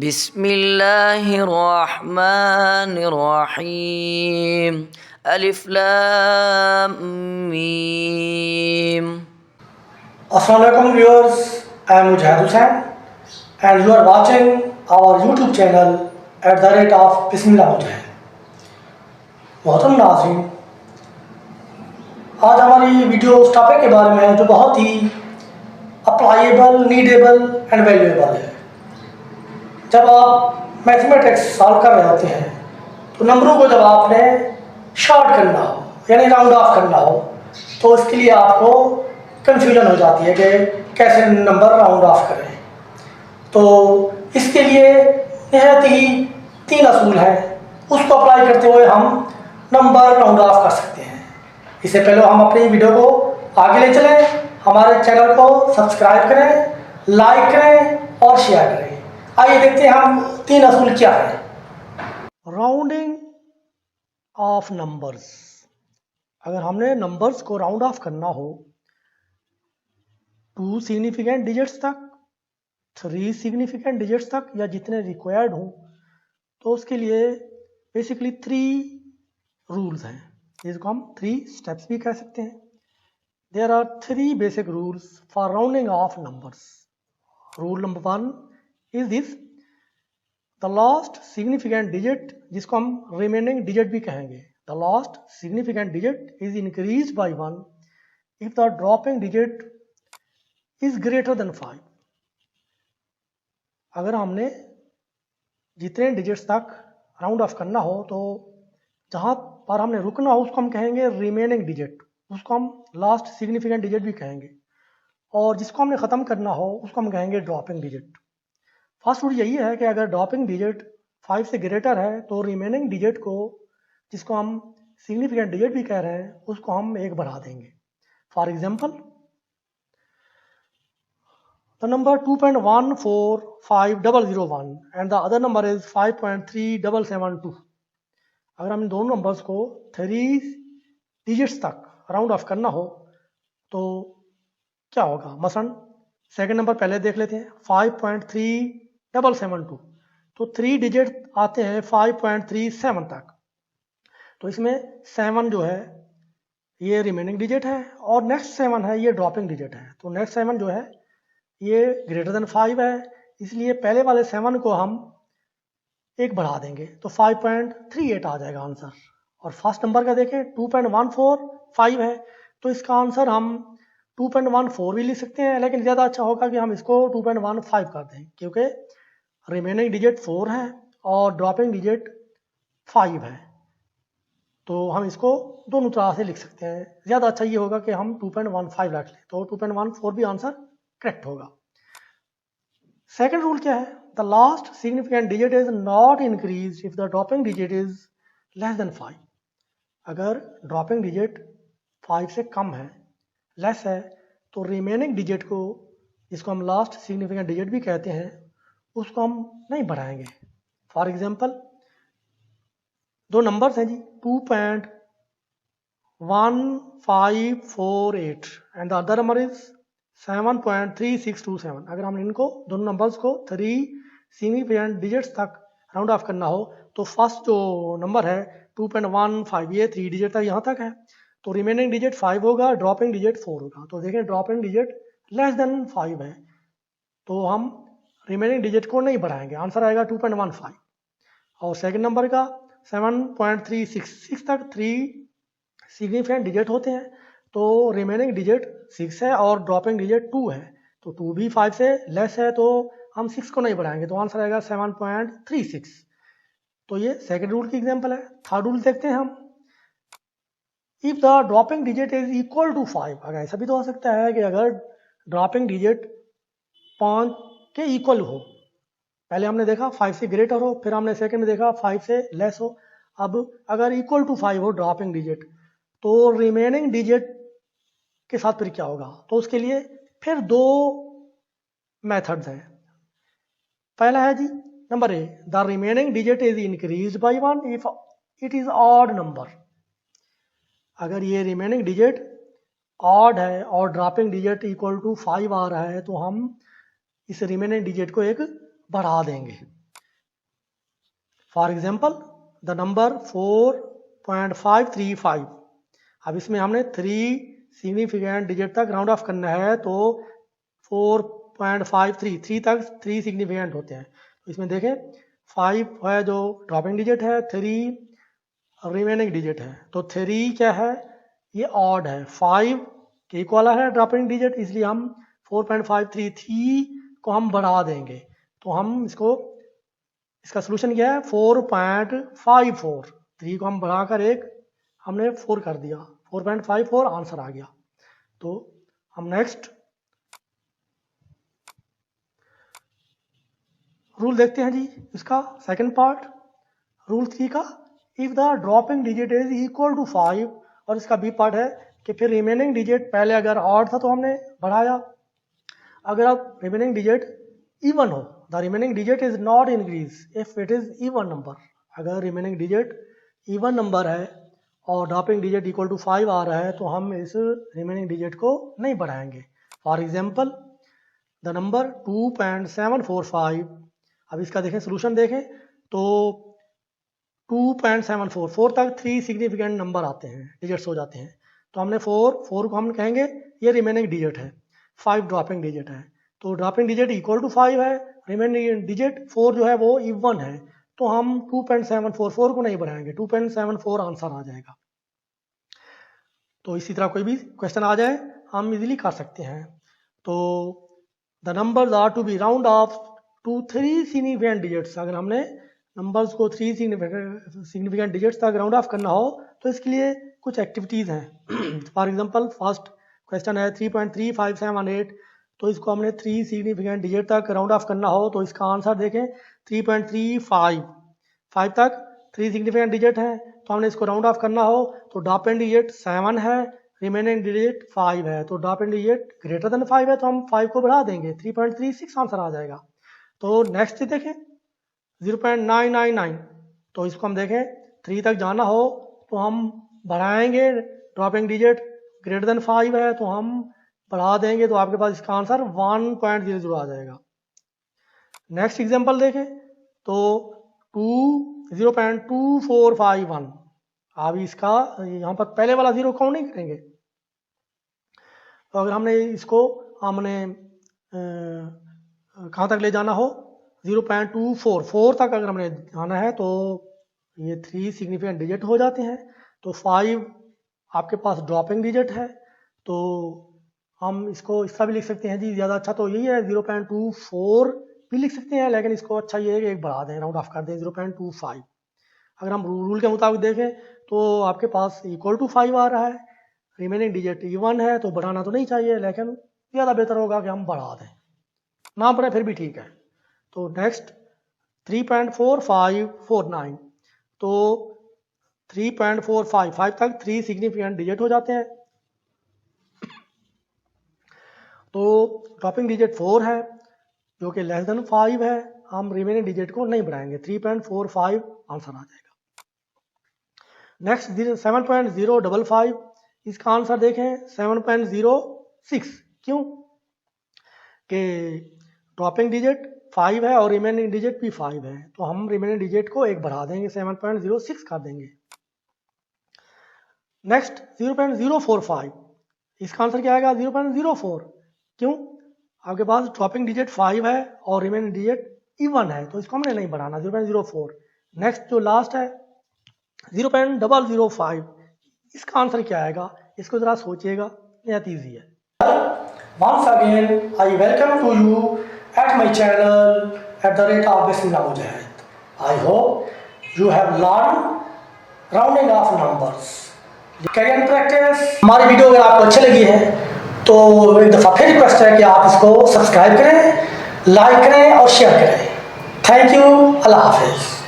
बिस्मिल्लाहिर्रहमानिर्रहीम अलिफ लाम meme. Assalamualaikum viewers, I am Mujahid Hussain and you are watching our YouTube channel @ Bismillah Mujahid। मोहतरम नाज़रीन, आज हमारी वीडियो उस टॉपिक के बारे में है जो बहुत ही अप्लाइएबल, नीडेबल एंड वैल्यूएबल है। जब आप मैथमेटिक्स सॉल्व कर रहे होते हैं तो नंबरों को जब आपने शॉर्ट करना हो यानी राउंड ऑफ करना हो तो इसके लिए आपको कन्फ्यूजन हो जाती है कि कैसे नंबर राउंड ऑफ करें। तो इसके लिए निहायत ही 3 असूल हैं, उसको अप्लाई करते हुए हम नंबर राउंड ऑफ कर सकते हैं। इससे पहले हम अपनी वीडियो को आगे ले चलें, हमारे चैनल को सब्सक्राइब करें, लाइक करें और शेयर करें। आइए देखते हैं हम 3 असूल क्या है। Rounding off numbers. अगर हमने नंबर्स को राउंड ऑफ करना हो 2 सिग्निफिकेंट डिजिट्स तक, 3 सिग्निफिकेंट डिजिट्स तक या जितने रिक्वायर्ड हों, तो उसके लिए बेसिकली 3 रूल्स हैं, जिसको हम 3 स्टेप्स भी कह सकते हैं। There are 3 basic rules for rounding off numbers. Rule number 1 is this: the last significant digit, जिसको हम रिमेनिंग डिजिट भी कहेंगे, the last significant digit is increase by 1 if the dropping digit is greater than 5। अगर हमने जितने digits तक round off करना हो तो जहाँ पर हमने रुकना हो उसको हम कहेंगे रिमेनिंग डिजिट, उसको हम लास्ट सिग्निफिकेंट डिजिट भी कहेंगे, और जिसको हमने ख़त्म करना हो उसको हम कहेंगे ड्रॉपिंग डिजिट। फर्स्ट रूल यही है कि अगर ड्रॉपिंग डिजिट 5 से ग्रेटर है तो रिमेनिंग डिजिट को, जिसको हम सिग्निफिकेंट डिजिट भी कह रहे हैं, उसको हम 1 बढ़ा देंगे। For example, the number 2.145001 and the other number is 5.3772। अगर हम दोनों नंबर्स को 3 डिजिट्स तक राउंड ऑफ करना हो तो क्या होगा। मसलन सेकंड नंबर पहले देख लेते हैं, 5.3772, तो 3 डिजिट आते हैं 5.37 तक, तो इसमें 7 जो है ये रिमेनिंग डिजिट है और नेक्स्ट 7 है ये ड्रॉपिंग डिजिट है। तो नेक्स्ट 7 जो है ये ग्रेटर देन 5 है, इसलिए पहले वाले 7 को हम 1 बढ़ा देंगे तो 5.38 आ जाएगा आंसर। और फर्स्ट नंबर का देखें 2.145 है, तो इसका आंसर हम 2.14 भी लिख सकते हैं, लेकिन ज़्यादा अच्छा होगा कि हम इसको 2.15 कर दें, क्योंकि रिमेनिंग डिजिट 4 है और ड्रॉपिंग डिजिट 5 है, तो हम इसको दोनों तरह से लिख सकते हैं। ज़्यादा अच्छा ये होगा कि हम 2.15 रख लें, तो 2.14 भी आंसर करेक्ट होगा। सेकंड रूल क्या है? The last significant digit is not increase if the dropping digit is less than 5। अगर ड्रॉपिंग डिजिट 5 से कम है, लेस है, तो रिमेनिंग डिजिट को, जिसको हम लास्ट सिग्निफिकेंट डिजिट भी कहते हैं, उसको हम नहीं बढ़ाएंगे। फॉर एग्जाम्पल, 2 नंबर्स हैं जी, 2.1548 and the other number is 7.3627। अगर हम इनको दोनों नंबर्स को 3 सिग्निफिकेंट डिजिट्स तक राउंड ऑफ करना हो तो फर्स्ट जो नंबर है 2.15 ये 3 डिजिट तक यहाँ तक है, तो रिमेनिंग डिजिट 5 होगा, ड्रॉपिंग डिजिट 4 होगा। तो देखें ड्रॉपिंग डिजिट लेस देन 5 है, तो हम रिमेनिंग डिजिट को नहीं बढ़ाएंगे, आंसर आएगा 2.15। और सेकंड नंबर का 7.366 तक 3 सिग्निफिकेंट डिजिट होते हैं, तो रिमेनिंग डिजिट 6 है और ड्रॉपिंग डिजिट 2 है, तो 2 भी 5 से लेस है, तो हम 6 को नहीं बढ़ाएंगे, तो आंसर आएगा 7.36। तो ये सेकंड रूल की एग्जांपल है। थर्ड रूल देखते हैं हम, if the dropping digit is equal to 5। अगर ऐसा भी तो हो सकता है कि अगर ड्रॉपिंग डिजिट 5 के इक्वल हो, पहले हमने देखा 5 से ग्रेटर हो, फिर हमने सेकंड में देखा 5 से लेस हो, अब अगर इक्वल टू 5 हो ड्रॉपिंग डिजिट, तो रिमेनिंग डिजिट के साथ फिर क्या होगा। तो उसके लिए फिर 2 मेथड्स हैं। पहला है जी number A, the remaining digit is increase by 1 if it is odd number. अगर ये रिमेनिंग डिजिट ऑड है और ड्रॉपिंग डिजिट इक्वल टू 5 आ रहा है, तो हम इस रिमेनिंग डिजिट को 1 बढ़ा देंगे। For example the number 4.535। अब इसमें हमने 3 सिग्निफिकेंट डिजिट तक राउंड ऑफ करना है, तो 4.53 3 तक 3 सिग्निफिकेंट होते हैं। तो इसमें देखें 5 है जो ड्रॉपिंग डिजिट है, 3 रिमेनिंग डिजिट है। तो 3 क्या है, ये ऑड है, 5 के इक्वल है ड्रॉपिंग डिजिट, इसलिए हम 4.533 को हम बढ़ा देंगे। तो हम इसका सोल्यूशन क्या है, 4.54। 3 को हम बढ़ाकर हमने 4 कर दिया, 4.54 आंसर आ गया। तो हम नेक्स्ट रूल देखते हैं जी, इसका सेकंड पार्ट रूल 3 का। If the dropping digit is equal to 5, और इसका बी पार्ट है कि फिर रिमेनिंग डिजिट पहले अगर ऑड था तो हमने बढ़ाया, अगर अब रिमेनिंग डिजिट इवन हो, the remaining digit is not increase if it is even number. अगर रिमेनिंग डिजिट इवन नंबर है और ड्रॉपिंग डिजिट इक्वल टू 5 आ रहा है, तो हम इस रिमेनिंग डिजिट को नहीं बढ़ाएंगे। For example the number 2.745। अब इसका देखें सोल्यूशन देखें तो 2.74 4 तक 3 सिग्निफिकेंट नंबर आते हैं, डिजिट्स हो जाते हैं। तो हमने 4 को हम कहेंगे ये रिमेनिंग डिजिट है, 5 ड्रॉपिंग डिजिट है। तो ड्रॉपिंग डिजिट इक्वल टू 5 है, रिमेनिंग डिजिट 4 जो है वो इवन है, तो हम 2.744 को नहीं बढ़ाएंगे, 2.74 आंसर आ जाएगा। तो इसी तरह कोई भी क्वेश्चन आ जाए हम इजीली कर सकते हैं। तो the numbers are to be round off to 3 significant digits. अगर हमने नंबर्स को 3 सिग्निफिकेंट डिजिट्स तक राउंड ऑफ करना हो तो इसके लिए कुछ एक्टिविटीज़ हैं। फॉर एग्जांपल फर्स्ट क्वेश्चन है 3.3578, तो इसको हमने 3 सिग्निफिकेंट डिजिट तक राउंड ऑफ करना हो तो इसका आंसर देखें 3.35 5 तक 3 सिग्निफिकेंट डिजिट हैं, तो हमने इसको राउंड ऑफ करना हो तो ड्रॉपिंग डिजिट 7 है, रिमेनिंग डिजिट 5 है, तो ड्रॉपिंग डिजिट ग्रेटर देन 5 है तो हम 5 को बढ़ा देंगे, 3.36 आंसर आ जाएगा। तो नेक्स्ट देखें 0.999, तो इसको हम देखें 3 तक जाना हो तो हम बढ़ाएंगे, ड्रॉपिंग डिजिट ग्रेटर देन 5 है तो हम बढ़ा देंगे, तो आपके पास इसका आंसर 1.00 आ जाएगा। नेक्स्ट एग्जांपल देखें तो 0.2451। अब इसका यहाँ पर पहले वाला 0 काउंट नहीं करेंगे, तो अगर हमने इसको कहाँ तक ले जाना हो 0.244 तक अगर हमने जाना है तो ये 3 सिग्निफिकेंट डिजिट हो जाते हैं। तो 5 आपके पास ड्रॉपिंग डिजिट है, तो हम इसको इसका भी लिख सकते हैं जी, ज़्यादा अच्छा तो यही है 0.24 भी लिख सकते हैं, लेकिन इसको अच्छा ये है कि एक बढ़ा दें, राउंड ऑफ कर दें 0.25। अगर हम रूल के मुताबिक देखें तो आपके पास इक्वल टू 5 आ रहा है, रिमेनिंग डिजिट इवन है, तो बढ़ाना तो नहीं चाहिए, लेकिन ज़्यादा बेहतर होगा कि हम बढ़ा दें, ना बढ़े फिर भी ठीक है। तो नेक्स्ट 3.4549, तो 3.455 तक 3 सिग्निफिकेंट डिजिट हो जाते हैं, तो ड्रॉपिंग डिजिट 4 है जो कि लेस देन 5 है, हम रिमेनिंग डिजिट को नहीं बढ़ाएंगे, 3.45 आंसर आ जाएगा। नेक्स्ट 7.055, इसका आंसर देखें 7.06, क्यों कि ड्रॉपिंग डिजिट 5 है और रिमेनिंग डिजिट भी 5 है, तो हम रिमेनिंग डिजिट को एक बढ़ा देंगे, 7.06 कर देंगे। नेक्स्ट 0.045, इसका आंसर क्या आएगा 0.04, क्यों आपके पास ड्रॉपिंग डिजिट 5 है और रिमेनिंग डिजिट इवन है, तो इसको हमने नहीं बढ़ाना, 0.04। नेक्स्ट जो लास्ट है 0.005, इसका आंसर क्या आएगा, इसको जरा सोचिएगा, बहुत ईजी है। Once again, I welcome to you at my channel @Bismillah. I hope you have learned rounding off numbers. Carry on practice. हमारी वीडियो अगर आपको अच्छी लगी है तो एक दफ़ा फिर रिक्वेस्ट है कि आप इसको सब्सक्राइब करें, लाइक करें और शेयर करें। थैंक यू, अल्लाह हाफिज़।